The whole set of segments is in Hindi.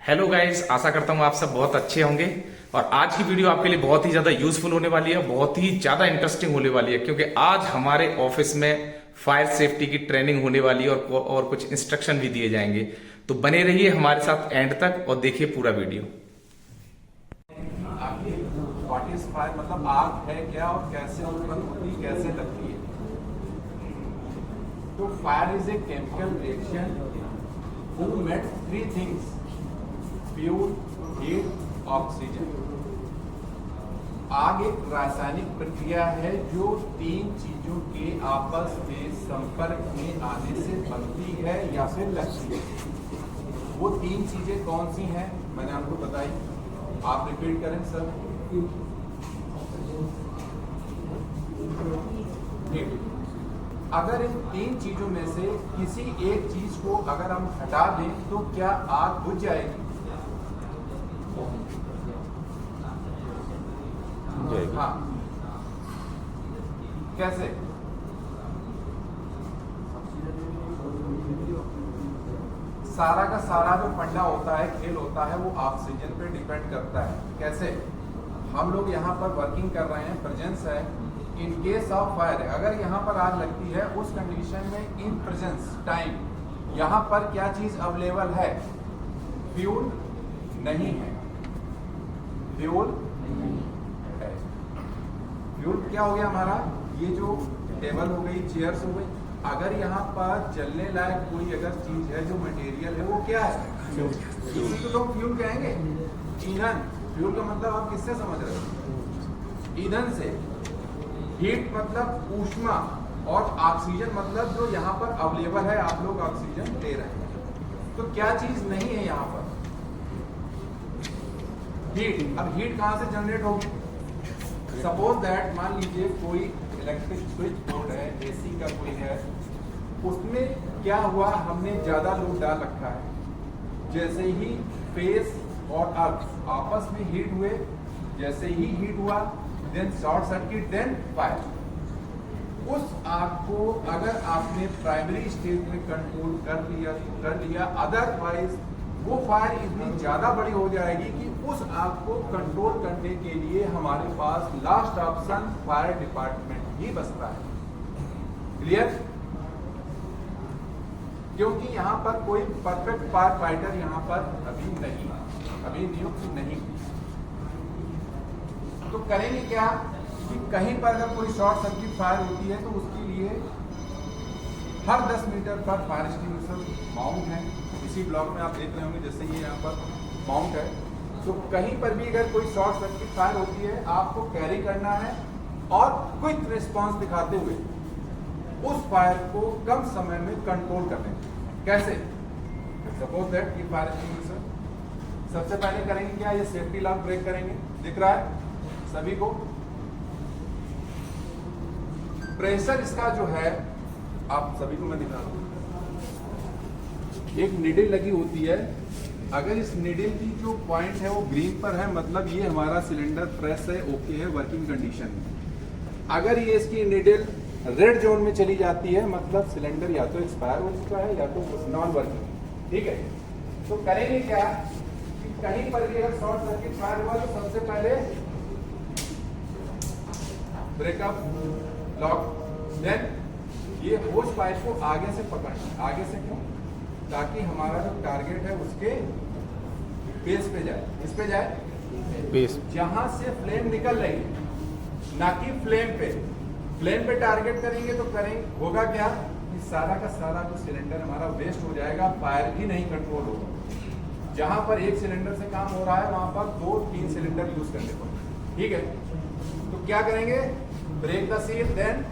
हेलो गाइस, आशा करता हूँ आप सब बहुत अच्छे होंगे। और आज की वीडियो आपके लिए बहुत ही ज्यादा यूजफुल होने वाली है, बहुत ही ज्यादा इंटरेस्टिंग होने वाली है, क्योंकि आज हमारे ऑफिस में फायर सेफ्टी की ट्रेनिंग होने वाली है और कुछ इंस्ट्रक्शन भी दिए जाएंगे। तो बने रहिए हमारे साथ एंड तक और देखिए पूरा वीडियो। व्हाट इज फायर मतलब आग है क्या और कैसे उत्पन्न होती है, कैसे लगती है। तो fire is a chemical reaction who met three things: fuel, heat, oxygen. आग एक रासायनिक प्रक्रिया है जो तीन चीजों के आपस में संपर्क में आने से बनती है या फिर लगती है। वो तीन चीजें कौन सी हैं मैंने आपको बताई, आप रिपीट करें सर। अगर इन तीन चीजों में से किसी एक चीज को अगर हम हटा दें तो क्या आग बुझ जाएगी? हाँ, कैसे? सारा का सारा जो फंडा होता है, खेल होता है, वो ऑक्सीजन पे डिपेंड करता है। कैसे? हम लोग यहाँ पर वर्किंग कर रहे हैं, प्रेजेंस है। इन केस ऑफ फायर, अगर यहाँ पर आग लगती है, उस कंडीशन में इन प्रेजेंस टाइम यहाँ पर क्या चीज अवेलेबल है? फ्यूल नहीं है। फ्यूल है। फ्यूल क्या हो गया हमारा? ये जो टेबल हो गई, चेयर्स हो गई। अगर यहाँ पर जलने लायक कोई अगर चीज है, जो मटेरियल है, वो क्या है? इसी को तो फ्यूल कहेंगे, ईंधन। फ्यूल का मतलब आप किससे समझ रहे हो? ईंधन से। हीट मतलब ऊष्मा, और ऑक्सीजन मतलब जो यहाँ पर अवेलेबल है, आप लोग ऑक्सीजन ले रहे हैं। तो क्या चीज नहीं है यहाँ पर? हीट। अब हीट कहाँ से जनरेट होगी? सपोज दैट, मान लीजिए कोई इलेक्ट्रिक स्विच बोर्ड है, एसी का कोई है, उसमें क्या हुआ, हमने ज्यादा लोड डाल रखा है। जैसे ही फेस और अर्थ आपस में हीट हुए, जैसे ही हीट हुआ, then short circuit, then fire. उस आग को अगर आपने प्राइमरी स्टेज में कंट्रोल कर लिया, अदरवाइज वो फायर इतनी ज्यादा बड़ी हो जाएगी कि उस आग को कंट्रोल करने के लिए हमारे पास लास्ट ऑप्शन फायर डिपार्टमेंट ही बचता है। क्लियर? क्योंकि यहाँ पर कोई परफेक्ट फायर फाइटर यहाँ पर अभी नियुक्त नहीं। तो करेंगे क्या कि कहीं पर अगर कोई शॉर्ट सर्किट फायर होती है, तो उसके लिए हर 10 मीटर पर फायर एक्सटिंग्विशर माउंट है। इसी ब्लॉक में आप देख रहे होंगे, जैसे ये यहाँ पर माउंट है। तो कहीं पर भी अगर कोई शॉर्ट सर्किट फायर होती है, आपको कैरी करना है और क्विक रिस्पांस दिखाते हुए उस फायर को कम समय में कंट्रोल करने। कैसे? सपोज दैट ये फायर एक्सटिंग्विशर, सबसे पहले करेंगे क्या, ये सेफ्टी लॉक ब्रेक करेंगे। दिख रहा है सभी को? प्रेशर इसका जो है, आप सभी को मैं दिखा दूं, एक निडल लगी होती है। अगर इस निडल की जो पॉइंट है वो ग्रीन पर है, मतलब ये हमारा सिलेंडर प्रेस है, ओके है, वर्किंग कंडीशन में। अगर ये इसकी निडल रेड जोन में चली जाती है, मतलब सिलेंडर या तो एक्सपायर हो चुका है या तो नॉन वर्किंग। ठीक है? तो करेंगे क्या कि कहीं पर भी अगर शॉर्ट सर्किट फायर हुआ, तो सबसे पहले ब्रेकअप लॉक, देन ये होज पाइप को आगे से पकड़ना। आगे से क्यों? ताकि हमारा जो टारगेट है उसके बेस पे जाए। किस पे जाए? बेस। जहां से फ्लेम निकल रही है, ना कि फ्लेम पे। फ्लेम पे टारगेट करेंगे तो होगा क्या कि सारा का सारा जो सिलेंडर हमारा वेस्ट हो जाएगा, फायर भी नहीं कंट्रोल होगा। जहां पर एक सिलेंडर से काम हो रहा है, वहां पर 2-3 सिलेंडर यूज करने पड़ेंगे। ठीक है? तो क्या करेंगे? Break the seal, then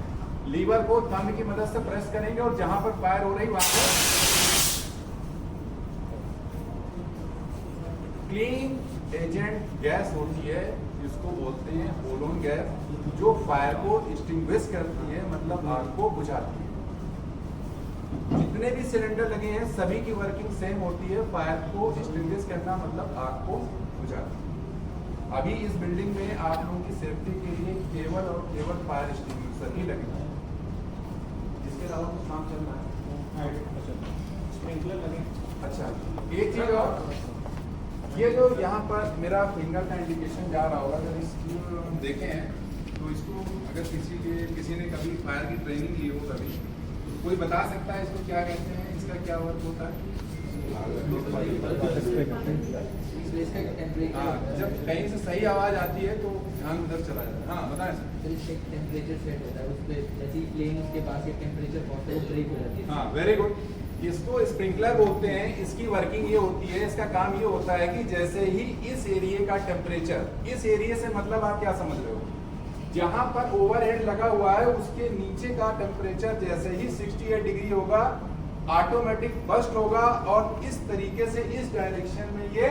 lever को थंब की मदद से प्रेस करेंगे, और जहां पर फायर हो रही वहां पर क्लीन एजेंट गैस होती है, जिसको बोलते हैं होलोन गैस, जो फायर को एक्सटिंग्विश करती है, मतलब आग को बुझाती है। जितने भी सिलेंडर लगे हैं सभी की वर्किंग सेम होती है, फायर को एक्सटिंग्विश करना मतलब आग को बुझाना। अभी इस बिल्डिंग में आप लोगों की सेफ्टी के लिए केवल और केवल फायर एक्सटिंग्विशर ही लगे हैं। इसके अलावा कुछ काम चल रहा है? स्प्रिंकलर लगे। अच्छा, एक चीज और, ये जो यहाँ पर मेरा फिंगर का इंडिकेशन जा रहा होगा, अगर इसको हम देखें हैं तो इसको अगर किसी ने कभी फायर की ट्रेनिंग ली हो कभी, तो कोई बता सकता है इसको क्या कहते हैं, इसका क्या वर्क होता है? हाँ, जब कहीं से सही आवाज आती है तो ध्यान उधर चला जाता है। हाँ बताएं सर। टेम्परेचर सेट होता है उस पे, जैसे ही प्लेन उसके पास एक टेम्परेचर पहुंचता है वो ब्रेक हो जाती है। हाँ वेरी गुड। इसको स्प्रिंकलर बोलते हैं। इसकी वर्किंग ये होती है, इसका काम ये होता है कि जैसे ही इस एरिया का टेम्परेचर, इस एरिया से मतलब आप क्या समझ रहे हो, जहां पर ओवरहेड लगा हुआ है उसके नीचे का टेम्परेचर जैसे ही 68 डिग्री होगा ऑटोमेटिक बस्ट होगा और इस तरीके से इस डायरेक्शन में ये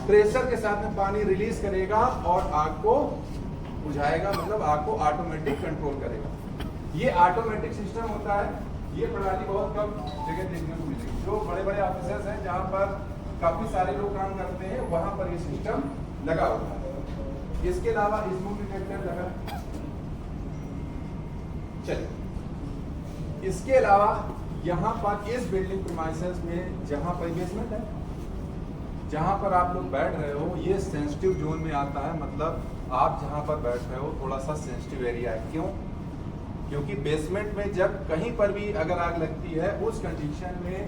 प्रेशर के साथ में पानी रिलीज करेगा और आग को बुझाएगा, मतलब आग को ऑटोमेटिक कंट्रोल करेगा। ये ऑटोमेटिक सिस्टम होता है। ये प्रणाली बहुत कम जगह देखने को मिलेगी। जो बड़े बड़े ऑफिसर्स हैं जहां पर काफी सारे लोग काम करते हैं वहां पर ये सिस्टम लगा होता है। इसके अलावा स्मोक डिटेक्टर लगा है। चलिए, इसके अलावा यहाँ पर इस बिल्डिंग प्रीमाइसेस में जहां पर बेसमेंट है, जहां पर आप लोग बैठ रहे हो, ये सेंसिटिव जोन में आता है। मतलब आप जहां पर बैठ रहे हो थोड़ा सा सेंसिटिव एरिया है। क्यों? क्योंकि बेसमेंट में जब कहीं पर भी अगर आग लगती है उस कंडीशन में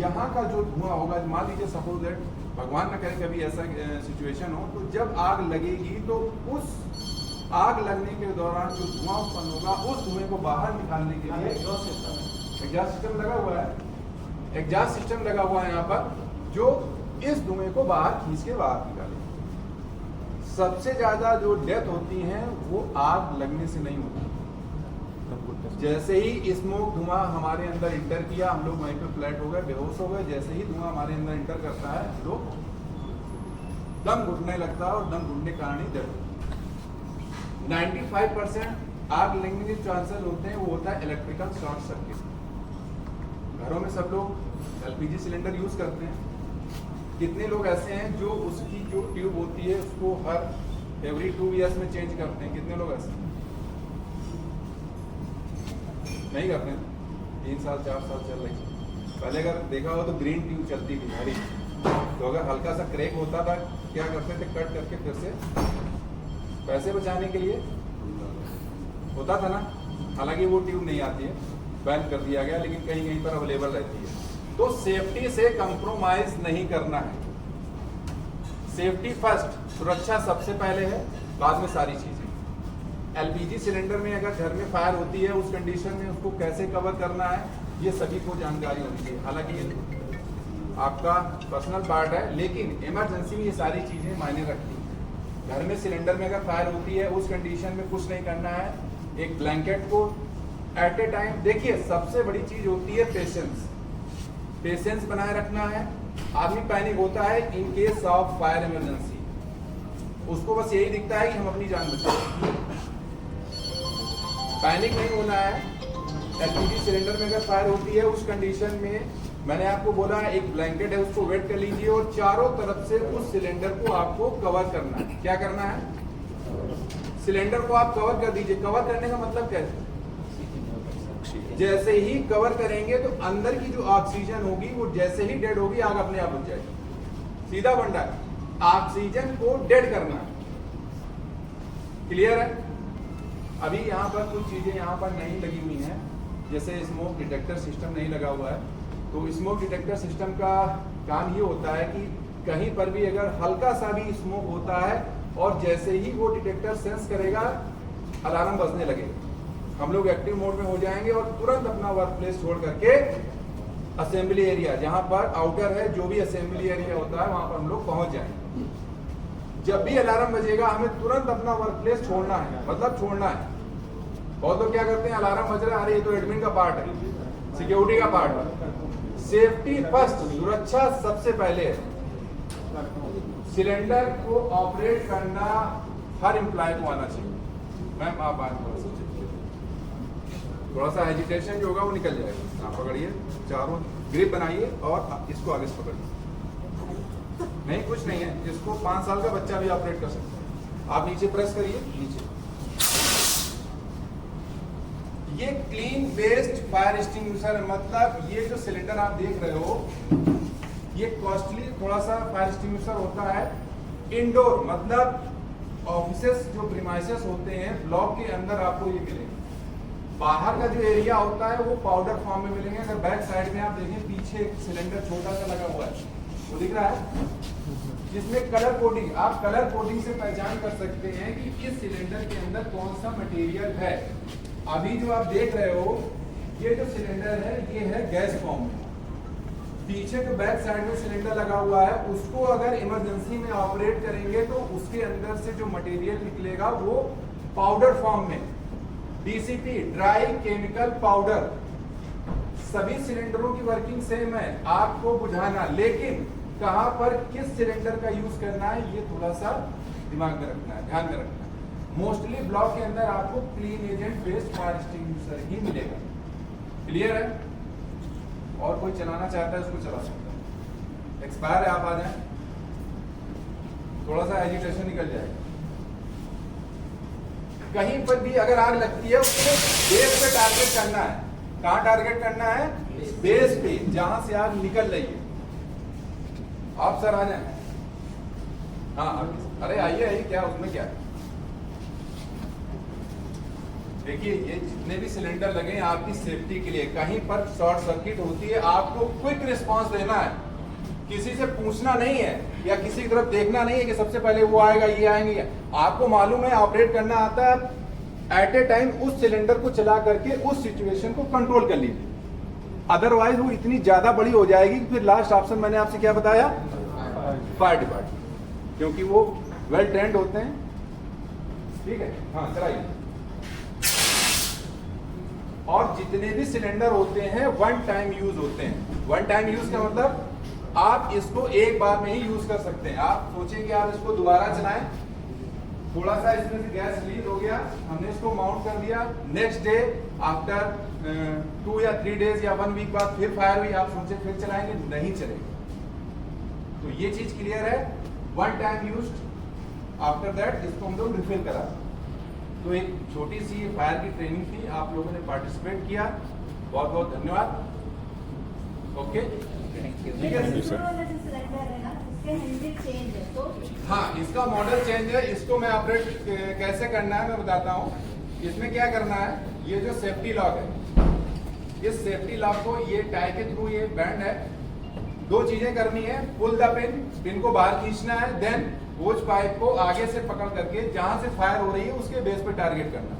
यहाँ का जो धुआं होगा, मान लीजिए सपोज दैट भगवान न करे कभी ऐसा सिचुएशन हो, तो जब आग लगेगी तो उस आग लगने के दौरान जो धुआं उत्पन्न होगा उस धुएं को बाहर निकालने के लिए एग्जॉस्ट सिस्टम लगा हुआ है। एग्जॉस्ट सिस्टम लगा हुआ है यहाँ पर, जो इस धुएं को बाहर खींच के बाहर निकाले। सबसे ज्यादा जो डेथ होती है वो आग लगने से नहीं होती। जैसे ही स्मोक धुआं हमारे अंदर इंटर किया, हम लोग वहीं पे फ्लैट हो गए, बेहोश हो गए। जैसे ही धुआं हमारे अंदर इंटर करता है हम लोग दम घुटने लगता है और दम घुटने के कारण ही डेथ। 95% आग लगने के चांसेस होते हैं वो होता है इलेक्ट्रिकल शॉर्ट सर्किट। घरों में सब लोग एलपीजी सिलेंडर यूज करते हैं। कितने लोग ऐसे हैं जो उसकी जो ट्यूब होती है उसको हर एवरी 2 ईयर्स में चेंज करते हैं? कितने लोग ऐसे नहीं करते हैं? 3 साल 4 साल चल रही। पहले अगर देखा हो तो ग्रीन ट्यूब चलती थी हरी, तो अगर हल्का सा क्रैक होता था क्या करते थे, कट करके फिर से पैसे बचाने के लिए होता था ना। हालांकि वो ट्यूब नहीं आती है, बैन कर दिया गया, लेकिन कहीं कहीं पर अवेलेबल रहती है। तो सेफ्टी से कंप्रोमाइज नहीं करना है। सेफ्टी फर्स्ट, सुरक्षा सबसे पहले है, बाद में सारी चीजें। एलपीजी सिलेंडर में अगर घर में फायर होती है उस कंडीशन में उसको कैसे कवर करना है ये सभी को जानकारी होनी चाहिए। हालांकि ये आपका पर्सनल पार्ट है, लेकिन इमरजेंसी में ये सारी चीजें मायने रखती हैं। घर में सिलेंडर में अगर फायर होती है उस कंडीशन में कुछ नहीं करना है। एक ब्लैंकेट को एट ए टाइम, देखिए सबसे बड़ी चीज होती है पेशेंस। पेशेंस बनाए रखना है। आदमी पैनिक होता है in case of fire emergency, उसको बस यही दिखता है कि हम अपनी जान बचाएं। पैनिक नहीं होना है। एलपीजी सिलेंडर में अगर फायर होती है उस कंडीशन में मैंने आपको बोला है एक ब्लैंकेट है उसको वेट कर लीजिए और चारों तरफ से उस सिलेंडर को आपको कवर करना है। क्या करना है? सिलेंडर को आप कवर कर दीजिए। कवर करने का मतलब क्या है? जैसे ही कवर करेंगे तो अंदर की जो ऑक्सीजन होगी वो जैसे ही डेड होगी आग अपने आप बुझ जाएगी। सीधा बंडा है, ऑक्सीजन को डेड करना। क्लियर है? अभी यहाँ पर कुछ चीजें यहाँ पर नहीं लगी हुई हैं, जैसे स्मोक डिटेक्टर सिस्टम नहीं लगा हुआ है। तो स्मोक डिटेक्टर सिस्टम का काम ये होता है कि कहीं पर भी अगर हल्का सा भी स्मोक होता है और जैसे ही वो डिटेक्टर सेंस करेगा अलार्म बजने लगेगा, हम लोग एक्टिव मोड में हो जाएंगे और तुरंत अपना वर्क प्लेस छोड़ करके असेंबली एरिया, जहां पर आउटर है, जो भी असेंबली एरिया होता है वहां पर हम लोग पहुंच जाएंगे। जब भी अलार्म बजेगा हमें तुरंत अपना वर्क प्लेस छोड़ना है, मतलब छोड़ना है। बहुत लोग क्या करते हैं, अलार्म बज रहा है, अरे ये तो एडमिन का पार्ट है, सिक्योरिटी का पार्ट है। सेफ्टी फर्स्ट, सुरक्षा सबसे पहले है। सिलेंडर को ऑपरेट करना हर एम्प्लॉय को आना चाहिए। मैम आप बात थोड़ा सा हेजिटेशन जो होगा वो निकल जाएगा। आप पकड़िए, चारों ग्रिप बनाइए और इसको आगे से पकड़िए। नहीं कुछ नहीं है, इसको 5 साल का बच्चा भी ऑपरेट कर सकता है। आप नीचे प्रेस करिए, नीचे। ये क्लीन बेस्ड फायर एक्सटिंग्विशर है, मतलब ये जो सिलेंडर आप देख रहे हो ये कॉस्टली थोड़ा सा फायर एक्सटिंग्विशर होता है। इंडोर मतलब ऑफिसेस जो प्रीमाइसेस होते हैं ब्लॉक के अंदर आपको ये मिलेंगे। बाहर का जो एरिया होता है वो पाउडर फॉर्म में मिलेंगे। अगर बैक साइड में आप देखें पीछे एक सिलेंडर छोटा सा लगा हुआ है, वो दिख रहा है, जिसमें कलर कोडिंग, आप कलर कोडिंग से पहचान कर सकते हैं कि इस सिलेंडर के अंदर कौन सा मटेरियल है। अभी जो आप देख रहे हो ये जो सिलेंडर है ये है गैस फॉर्म में। पीछे जो बैक साइड में सिलेंडर लगा हुआ है उसको अगर इमरजेंसी में ऑपरेट करेंगे तो उसके अंदर से जो मटेरियल निकलेगा वो पाउडर फॉर्म में, डीसीपी, ड्राई केमिकल पाउडर। सभी सिलेंडरों की वर्किंग सेम है, आपको बुझाना, लेकिन कहां पर किस सिलेंडर का यूज करना है ये थोड़ा सा दिमाग में रखना है, ध्यान में रखना है। मोस्टली ब्लॉक के अंदर आपको clean agent based fire extinguisher ही मिलेगा। क्लियर है? और कोई चलाना चाहता है उसको चला सकता है। एक्सपायर है, आप आ जाए, थोड़ा सा एजिटेशन निकल जाएगा। कहीं पर भी अगर आग लगती है उसको बेस पे टारगेट करना है। कहां टारगेट करना है? बेस पे, जहां से आग निकल रही है। आप सर आ जाए। हाँ अरे आइए आइए, क्या उसमें क्या है? देखिए ये जितने भी सिलेंडर लगे हैं आपकी सेफ्टी के लिए। कहीं पर शॉर्ट सर्किट होती है, आपको क्विक रिस्पांस देना है, किसी से पूछना नहीं है या किसी की तरफ देखना नहीं है कि सबसे पहले वो आएगा, ये आएंगे। आपको मालूम है ऑपरेट करना आता है, एट ए टाइम उस सिलेंडर को चला करके उस सिचुएशन को कंट्रोल कर लीजिए। अदरवाइज वो इतनी ज्यादा बड़ी हो जाएगी कि फिर लास्ट ऑप्शन मैंने आपसे क्या बताया? फायर डिपार्टमेंट, क्योंकि वो वेल ट्रेंड होते हैं। ठीक है, हाँ चलाइए। और जितने भी सिलेंडर होते हैं वन टाइम यूज होते हैं। वन टाइम यूज का मतलब आप इसको एक बार में ही यूज कर सकते हैं। आप सोचें कि आप इसको दोबारा चलाएं, थोड़ा सा इसमें से गैस रिलीज हो गया, हमने इसको माउंट कर दिया, नेक्स्ट डे आफ्टर 2 या 3 डेज या 1 वीक बाद फिर फायर हुई, आप सोचे फिर चलाएंगे, नहीं चलेगा। तो ये चीज क्लियर है। One time use, after that इसको हम लोग रिफिल करा। तो एक छोटी सी फायर की ट्रेनिंग थी, आप लोगों ने पार्टिसिपेट किया, बहुत बहुत धन्यवाद। ओके, ठीक है। हाँ, इसका मॉडल चेंज है, इसको मैं ऑपरेट कैसे करना है मैं बताता हूँ। इसमें क्या करना है, ये जो सेफ्टी लॉक है, इस सेफ्टी लॉक को ये टाई के थ्रू ये बैंड है, 2 चीजें करनी है। पुल द पिन, पिन को बाहर खींचना है, देन होज पाइप को आगे से पकड़ करके जहां से फायर हो रही है उसके बेस पे टारगेट करना।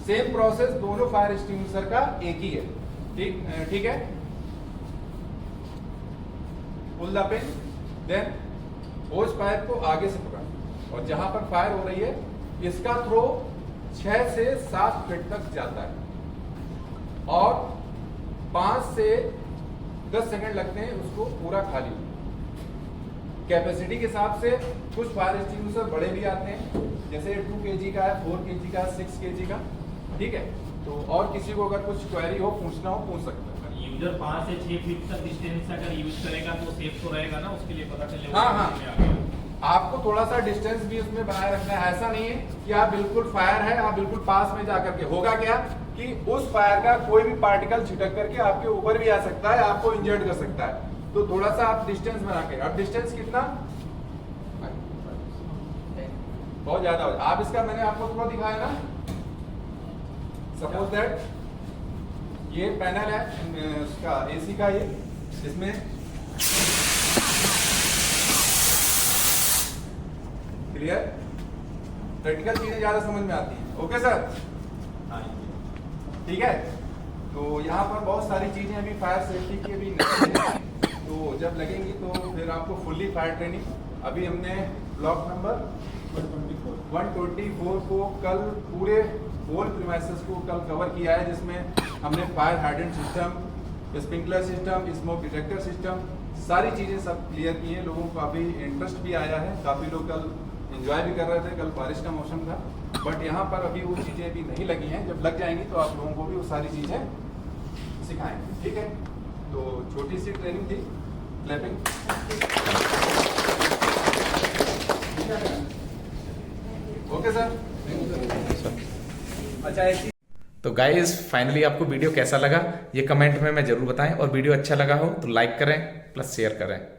सेम प्रोसेस दोनों फायर एक्सटिंग्विशर का एक ही है। ठीक है। Pull the pin, then hose pipe को आगे से पकड़ना, और जहां पर फायर हो रही है इसका थ्रो 6 से 7 फीट तक जाता है और 5 से 10 सेकंड लगते हैं उसको पूरा खाली। कैपेसिटी के हिसाब से कुछ फायर एक्सटिंग्विशर बड़े भी आते हैं, जैसे 2 kg का है, 4 kg का, 6 kg का। ठीक है, तो और किसी को अगर कुछ क्वेरी हो, पूछना हो, पूछ सकते हैं। यूजर 5 से 6 फीट तक डिस्टेंस अगर यूज करेगा तो सेफ तो रहेगा ना, उसके लिए पता चलेगा। हाँ, आपको थोड़ा सा डिस्टेंस भी उसमें बनाए रखना है। ऐसा नहीं है कि आप बिल्कुल फायर है, आप बिल्कुल पास में जाकर के, होगा क्या कि उस फायर का कोई भी पार्टिकल छिटक करके आपके ऊपर भी आ सकता है, आपको इंजर्ड कर सकता है। तो थोड़ा सा आप डिस्टेंस बना के, अब डिस्टेंस कितना, बहुत ज्यादा हो, आप इसका मैंने आपको थोड़ा दिखाया ना। सपोज दैट ये पैनल है उसका एसी का, ये इसमें क्लियर, प्रैक्टिकल चीजें ज्यादा समझ में आती हैं। ओके सर, ठीक है। तो यहाँ पर बहुत सारी चीजें अभी फायर सेफ्टी की अभी नहीं है, तो जब लगेंगी तो फिर आपको फुल्ली फायर ट्रेनिंग। अभी हमने ब्लॉक नंबर 124 को कल पूरे होल प्रीमाइसेस को कल कवर किया है, जिसमें हमने fire hydrant system, sprinkler system, smoke detector system, सारी चीजें सब क्लियर की हैं। लोगों को काफी इंटरेस्ट भी आया है, काफी लोग कल एंजॉय भी कर रहे थे, कल बारिश का मौसम था। बट यहाँ पर अभी वो चीजें भी नहीं लगी हैं, जब लग जाएंगी तो आप लोगों को भी वो सारी चीजें सिखाएंगे। ठीक है, तो छोटी सी ट्रेनिंग थी। क्लैपिंग। Okay sir. अच्छा, ऐसी तो गाइज फाइनली आपको वीडियो कैसा लगा ये कमेंट में जरूर बताएं, और वीडियो अच्छा लगा हो तो लाइक करें, प्लस शेयर करें।